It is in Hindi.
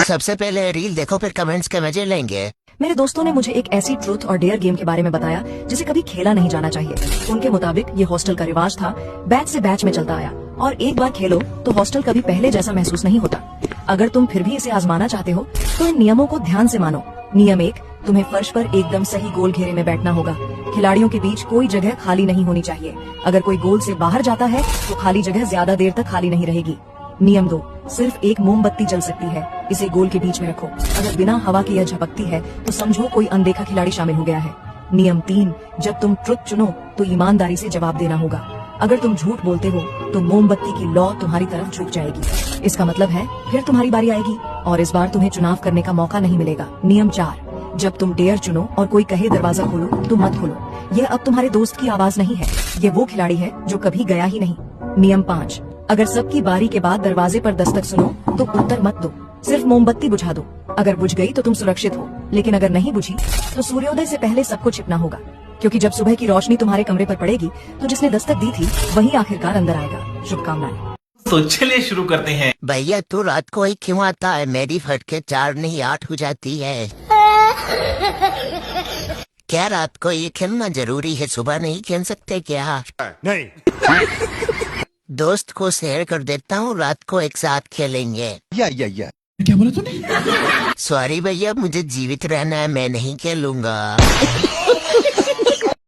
सबसे पहले रील देखो फिर कमेंट्स के मजे लेंगे। मेरे दोस्तों ने मुझे एक ऐसी ट्रूथ और डेयर गेम के बारे में बताया जिसे कभी खेला नहीं जाना चाहिए। उनके मुताबिक ये हॉस्टल का रिवाज था, बैच से बैच में चलता आया और एक बार खेलो तो हॉस्टल कभी पहले जैसा महसूस नहीं होता। अगर तुम फिर भी इसे आजमाना चाहते हो तो इन नियमों को ध्यान से मानो। नियम 1, तुम्हें फर्श पर एकदम सही गोल घेरे में बैठना होगा। खिलाड़ियों के बीच कोई जगह खाली नहीं होनी चाहिए। अगर कोई गोल से बाहर जाता है तो खाली जगह ज्यादा देर तक खाली नहीं रहेगी। नियम 2, सिर्फ एक मोमबत्ती जल सकती है, इसे गोल के बीच में रखो। अगर बिना हवा के यह झपकती है तो समझो कोई अनदेखा खिलाड़ी शामिल हो गया है। नियम 3, जब तुम ट्रुथ चुनो तो ईमानदारी से जवाब देना होगा। अगर तुम झूठ बोलते हो तो मोमबत्ती की लौ तुम्हारी तरफ झुक जाएगी। इसका मतलब है फिर तुम्हारी बारी आएगी और इस बार तुम्हें चुनाव करने का मौका नहीं मिलेगा। नियम 4, जब तुम डेयर चुनो और कोई कहे दरवाजा खोलो तो मत खोलो। यह अब तुम्हारे दोस्त की आवाज नहीं है, ये वो खिलाड़ी है जो कभी गया ही नहीं। नियम 5, अगर सबकी बारी के बाद दरवाजे पर दस्तक सुनो तो उत्तर मत दो, सिर्फ मोमबत्ती बुझा दो। अगर बुझ गई तो तुम सुरक्षित हो, लेकिन अगर नहीं बुझी तो सूर्योदय से पहले सबको छिपना होगा, क्योंकि जब सुबह की रोशनी तुम्हारे कमरे पर पड़ेगी तो जिसने दस्तक दी थी वही आखिरकार अंदर आएगा। शुभकामनाएं। तो चलिए शुरू करते हैं। भैया तू रात को ही क्यों आता है? मेरी फटके 4 नहीं 8 हो जाती है। क्या रात को ये खेलना जरूरी है? सुबह नहीं खेल सकते क्या? नहीं। दोस्त को शेयर कर देता हूँ, रात को एक साथ खेलेंगे। या क्या बोला तूने? सॉरी भैया, मुझे जीवित रहना है, मैं नहीं खेलूंगा।